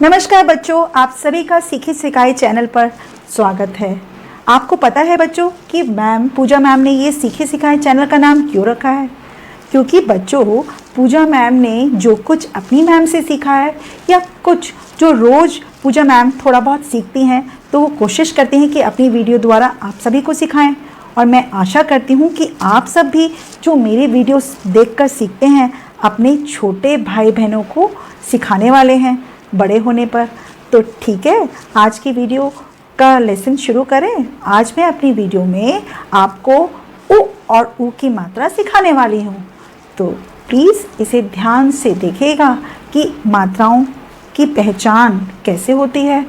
नमस्कार बच्चों, आप सभी का सीखी सिखाई चैनल पर स्वागत है। आपको पता है बच्चों कि पूजा मैम ने ये सीखी सिखाई चैनल का नाम क्यों रखा है? क्योंकि बच्चों, पूजा मैम ने जो कुछ अपनी मैम से सीखा है या कुछ जो रोज़ पूजा मैम थोड़ा बहुत सीखती हैं, तो वो कोशिश करती हैं कि अपनी वीडियो द्वारा आप सभी को सिखाएं। और मैं आशा करती हूँ कि आप सब भी जो मेरे वीडियोस देखकर सीखते हैं, अपने छोटे भाई बहनों को सिखाने वाले हैं बड़े होने पर। तो ठीक है, आज की वीडियो का लेसन शुरू करें। आज मैं अपनी वीडियो में आपको उ और ऊ की मात्रा सिखाने वाली हूँ। तो प्लीज़ इसे ध्यान से देखिएगा कि मात्राओं की पहचान कैसे होती है,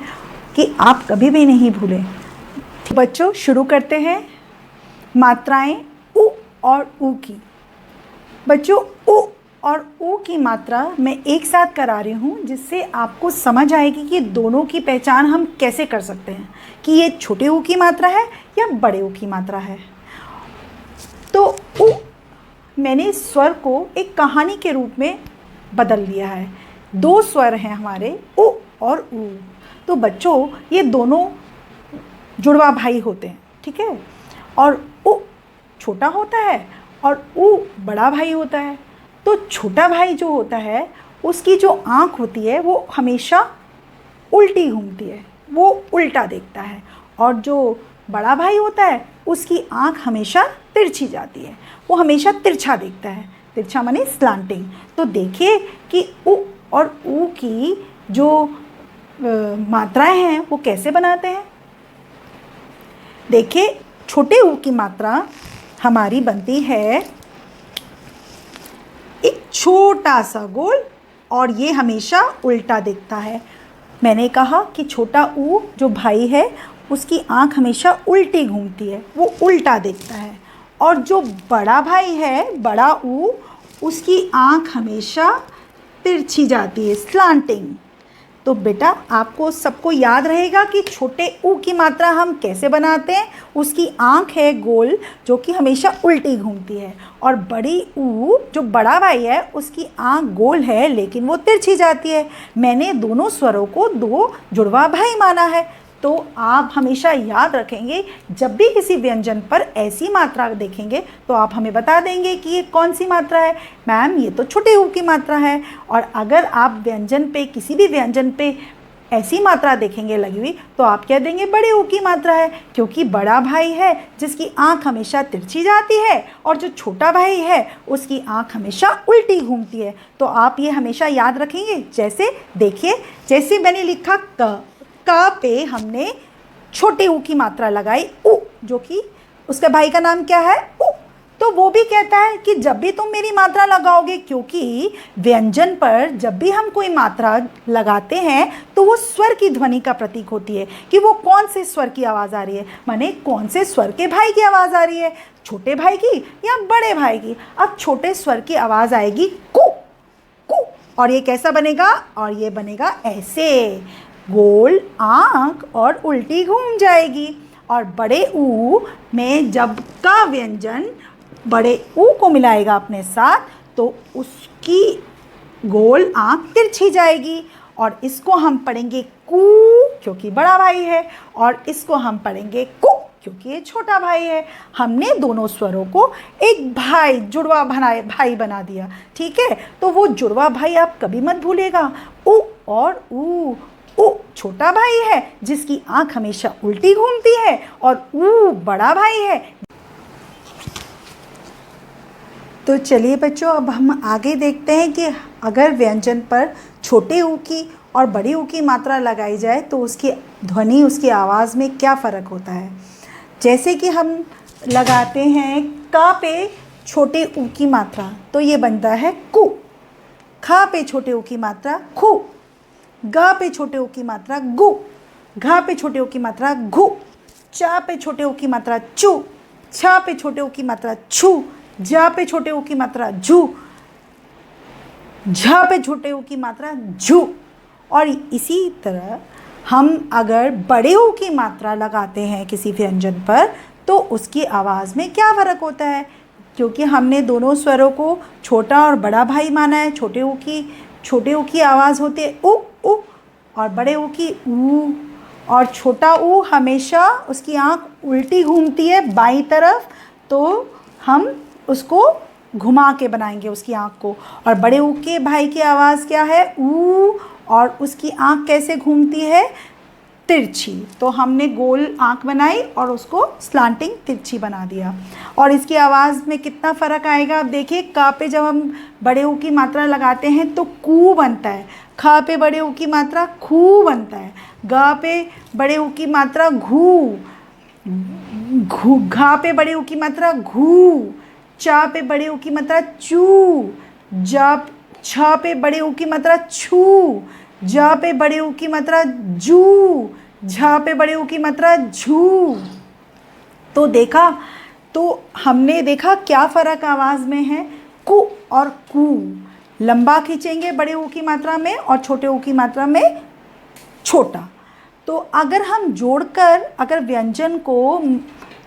कि आप कभी भी नहीं भूलें। बच्चों, शुरू करते हैं मात्राएं उ और ऊ की। बच्चों, उ और ऊ की मात्रा मैं एक साथ करा रही हूँ, जिससे आपको समझ आएगी कि दोनों की पहचान हम कैसे कर सकते हैं कि ये छोटे ऊ की मात्रा है या बड़े ऊ की मात्रा है। तो उ मैंने स्वर को एक कहानी के रूप में बदल लिया है। दो स्वर हैं हमारे, उ और ऊ। तो बच्चों, ये दोनों जुड़वा भाई होते हैं, ठीक है। और उ छोटा होता है और ऊ बड़ा भाई होता है। तो छोटा भाई जो होता है, उसकी जो आँख होती है वो हमेशा उल्टी घूमती है, वो उल्टा देखता है। और जो बड़ा भाई होता है, उसकी आँख हमेशा तिरछी जाती है, वो हमेशा तिरछा देखता है। तिरछा माने स्लांटिंग। तो देखिए कि उ और ऊ की जो मात्राएं हैं वो कैसे बनाते हैं। देखिए, छोटे ऊ की मात्रा हमारी बनती है एक छोटा सा गोल, और ये हमेशा उल्टा दिखता है। मैंने कहा कि छोटा ऊ जो भाई है, उसकी आँख हमेशा उल्टी घूमती है, वो उल्टा देखता है। और जो बड़ा भाई है, बड़ा ऊ, उसकी आँख हमेशा तिरछी जाती है, स्लांटिंग। तो बेटा, आपको सबको याद रहेगा कि छोटे ऊ की मात्रा हम कैसे बनाते हैं। उसकी आँख है गोल, जो कि हमेशा उल्टी घूमती है। और बड़ी ऊ जो बड़ा भाई है, उसकी आँख गोल है लेकिन वो तिरछी जाती है। मैंने दोनों स्वरों को दो जुड़वा भाई माना है। तो आप हमेशा याद रखेंगे, जब भी किसी व्यंजन पर ऐसी मात्रा देखेंगे तो आप हमें बता देंगे कि ये कौन सी मात्रा है। मैम, ये तो छोटे ऊ की मात्रा है। और अगर आप व्यंजन पे, किसी भी व्यंजन पे ऐसी मात्रा देखेंगे लगी हुई, तो आप कह देंगे बड़े ऊ की मात्रा है, क्योंकि बड़ा भाई है जिसकी आँख हमेशा तिरछी जाती है, और जो छोटा भाई है उसकी आँख हमेशा उल्टी घूमती है। तो आप ये हमेशा याद रखेंगे। जैसे देखिए, जैसे मैंने लिखा का पे हमने छोटे ऊ की मात्रा लगाई, उ, जो कि उसके भाई का नाम क्या है, उ। तो वो भी कहता है कि जब भी तुम मेरी मात्रा लगाओगे, क्योंकि व्यंजन पर जब भी हम कोई मात्रा लगाते हैं तो वो स्वर की ध्वनि का प्रतीक होती है कि वो कौन से स्वर की आवाज़ आ रही है, माने कौन से स्वर के भाई की आवाज़ आ रही है, छोटे भाई की या बड़े भाई की। अब छोटे स्वर की आवाज़ आएगी कु कु, और ये कैसा बनेगा, और ये बनेगा ऐसे, गोल आँख और उल्टी घूम जाएगी। और बड़े ऊ में जब का व्यंजन बड़े ऊ को मिलाएगा अपने साथ, तो उसकी गोल आँख तिरछी जाएगी। और इसको हम पढ़ेंगे कू, क्योंकि बड़ा भाई है, और इसको हम पढ़ेंगे कु, क्योंकि ये छोटा भाई है। हमने दोनों स्वरों को एक भाई, जुड़वा भाई बना दिया, ठीक है। तो वो जुड़वा भाई आप कभी मत भूलेगा। उ और ऊ, उ छोटा भाई है जिसकी आँख हमेशा उल्टी घूमती है, और ऊ बड़ा भाई है। तो चलिए बच्चों, अब हम आगे देखते हैं कि अगर व्यंजन पर छोटे ऊ की और बड़ी ऊ की मात्रा लगाई जाए तो उसकी ध्वनि, उसकी आवाज़ में क्या फ़र्क होता है। जैसे कि हम लगाते हैं का पे छोटे ऊ की मात्रा, तो ये बनता है कु। खा पे छोटे ऊ की मात्रा खु। गा पे छोटे ऊ की मात्रा गु। घा पे छोटे ऊ की मात्रा घु। चा पे छोटे ऊ की मात्रा चू। छा पे छोटे ऊ की मात्रा छू। जा पे छोटे ऊ की मात्रा झू। झा पे छोटे ऊ की मात्रा झू। और इसी तरह हम अगर बड़े ऊ की मात्रा लगाते हैं किसी व्यंजन पर, तो उसकी आवाज़ में क्या फ़र्क होता है। क्योंकि हमने दोनों स्वरों को छोटा और बड़ा भाई माना है। छोटे ऊ की आवाज़ होती है उ उ, और बड़े ऊ की ऊ, और छोटा ऊ हमेशा उसकी आँख उल्टी घूमती है बाईं तरफ, तो हम उसको घुमा के बनाएंगे उसकी आँख को। और बड़े ऊ के भाई की आवाज़ क्या है? ऊ, और उसकी आँख कैसे घूमती है? तिरछी। तो हमने गोल आँख बनाई और उसको स्लांटिंग तिरछी बना दिया। और इसकी आवाज़ में कितना फ़र्क आएगा अब देखिए। का पे जब हम बड़े ऊ की मात्रा लगाते हैं तो कू बनता है, खा पे बड़े ऊ की मात्रा खू बनता है, गा पे बड़े ऊ की मात्रा घू, घा पे बड़े ऊ की मात्रा घू, चा पे बड़े ऊ की मात्रा चू, जा छा पे बड़े ऊ की मात्रा छू, जा पे बड़े ऊ की मात्रा जू, झा पे बड़े ऊ की मात्रा झू। तो देखा, तो हमने देखा क्या फ़र्क आवाज़ में है। कु और कू लंबा खींचेंगे बड़े ऊ की मात्रा में और छोटे ऊ की मात्रा में छोटा। तो अगर हम जोड़कर अगर व्यंजन को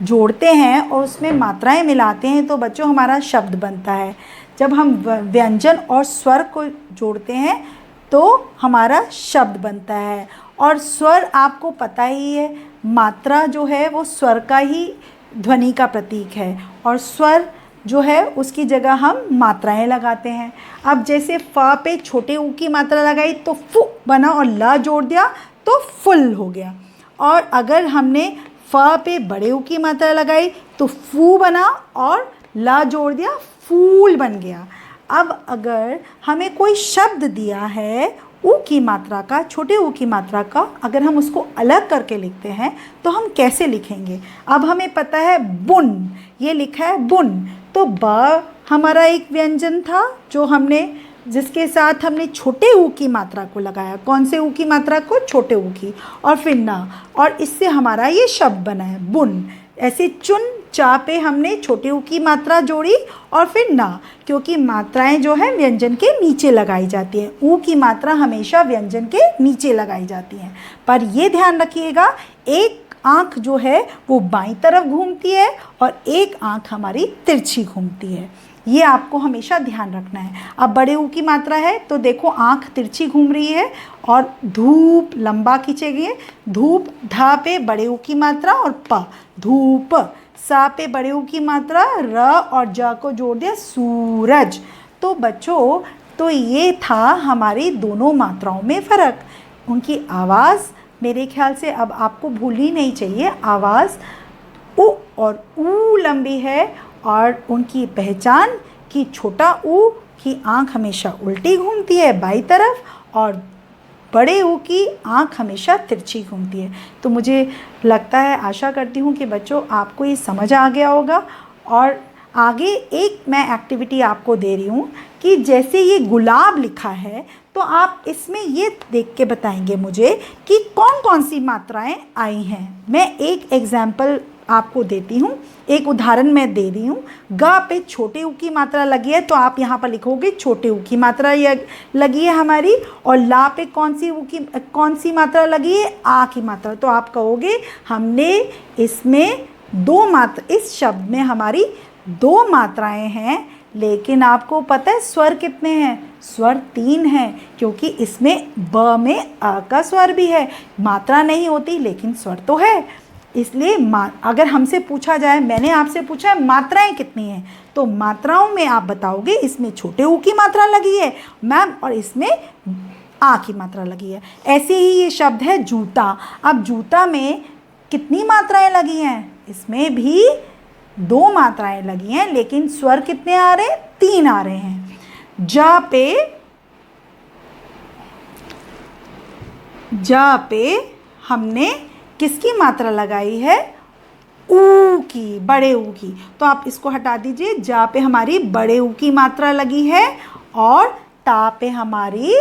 जोड़ते हैं और उसमें मात्राएं मिलाते हैं तो बच्चों हमारा शब्द बनता है। जब हम व्यंजन और स्वर को जोड़ते हैं तो हमारा शब्द बनता है। और स्वर आपको पता ही है, मात्रा जो है वो स्वर का ही ध्वनि का प्रतीक है, और स्वर जो है उसकी जगह हम मात्राएं लगाते हैं। अब जैसे फ़ा पे छोटे ऊ की मात्रा लगाई तो फु बना और ला जोड़ दिया तो फुल हो गया। और अगर हमने फ़ा पे बड़े ऊ की मात्रा लगाई तो फू बना और ला जोड़ दिया फूल बन गया। अब अगर हमें कोई शब्द दिया है ऊ की मात्रा का, छोटे ऊ की मात्रा का, अगर हम उसको अलग करके लिखते हैं तो हम कैसे लिखेंगे? अब हमें पता है बुन, ये लिखा है बुन, तो ब हमारा एक व्यंजन था जो हमने जिसके साथ हमने छोटे ऊ की मात्रा को लगाया। कौन से ऊ की मात्रा को? छोटे ऊ की, और फिर ना, और इससे हमारा ये शब्द बना है बुन। ऐसे चुन, चा पे हमने छोटे ऊ की मात्रा जोड़ी और फिर ना, क्योंकि मात्राएं जो है व्यंजन के नीचे लगाई जाती हैं। ऊ की मात्रा हमेशा व्यंजन के नीचे लगाई जाती हैं। पर ये ध्यान रखिएगा, एक आँख जो है वो बाईं तरफ घूमती है और एक आँख हमारी तिरछी घूमती है। ये आपको हमेशा ध्यान रखना है। अब बड़े ऊ की मात्रा है तो देखो आँख तिरछी घूम रही है और धूप लंबा खींचेगी। धूप, धा पे बड़े ऊ की मात्रा और प धूप, सा पे बड़े ऊ की मात्रा र और जा को जोड़ दिया सूरज। तो बच्चों, तो ये था हमारी दोनों मात्राओं में फ़र्क। उनकी आवाज़ मेरे ख्याल से अब आपको भूलनी नहीं चाहिए। आवाज़ उ और ऊ लंबी है, और उनकी पहचान कि छोटा ऊ की आँख हमेशा उल्टी घूमती है बाईं तरफ और बड़े ऊ की आँख हमेशा तिरछी घूमती है। तो मुझे लगता है, आशा करती हूँ कि बच्चों आपको ये समझ आ गया होगा। और आगे एक मैं एक्टिविटी आपको दे रही हूँ कि जैसे ये गुलाब लिखा है तो आप इसमें ये देख के बताएंगे मुझे कि कौन कौन सी मात्राएं आई हैं। मैं एक एग्जाम्पल आपको देती हूँ, एक उदाहरण मैं दे रही हूँ। गा पे छोटे ऊ की मात्रा लगी है तो आप यहाँ पर लिखोगे छोटे ऊ की मात्रा लगी है हमारी, और ला पे कौन सी मात्रा लगी है? आ की मात्रा। तो आप कहोगे हमने इसमें दो मात्रा, इस शब्द में हमारी दो मात्राएं हैं, लेकिन आपको पता है स्वर कितने हैं? स्वर 3 हैं, क्योंकि इसमें ब में अ का स्वर भी है। मात्रा नहीं होती लेकिन स्वर तो है। इसलिए अगर हमसे पूछा जाए, मैंने आपसे पूछा है मात्राएं कितनी हैं, तो मात्राओं में आप बताओगे इसमें छोटे ऊ की मात्रा लगी है मैम और इसमें आ की मात्रा लगी है। ऐसे ही ये शब्द है जूता। अब जूता में कितनी मात्राएं लगी हैं? इसमें भी 2 मात्राएं लगी हैं, लेकिन स्वर कितने आ रहे हैं? 3 आ रहे हैं। जा पे हमने किसकी मात्रा लगाई है? ऊ की, बड़े ऊ की। तो आप इसको हटा दीजिए। जा पे हमारी बड़े ऊ की मात्रा लगी है और ता पे हमारी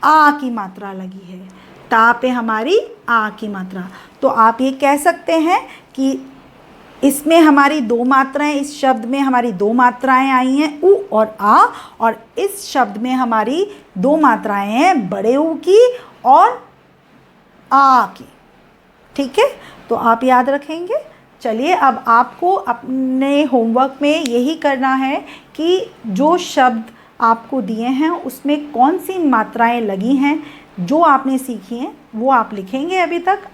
आ की मात्रा लगी है। ता पे हमारी आ की मात्रा। तो आप ये कह सकते हैं कि इसमें हमारी 2 मात्राएं, इस शब्द में हमारी 2 मात्राएं आई हैं ऊ और आ, और इस शब्द में हमारी 2 मात्राएं हैं बड़े ऊ की और आ की। ठीक है, तो आप याद रखेंगे। चलिए, अब आपको अपने होमवर्क में यही करना है कि जो शब्द आपको दिए हैं उसमें कौन सी मात्राएं लगी हैं जो आपने सीखी हैं वो आप लिखेंगे अभी तक।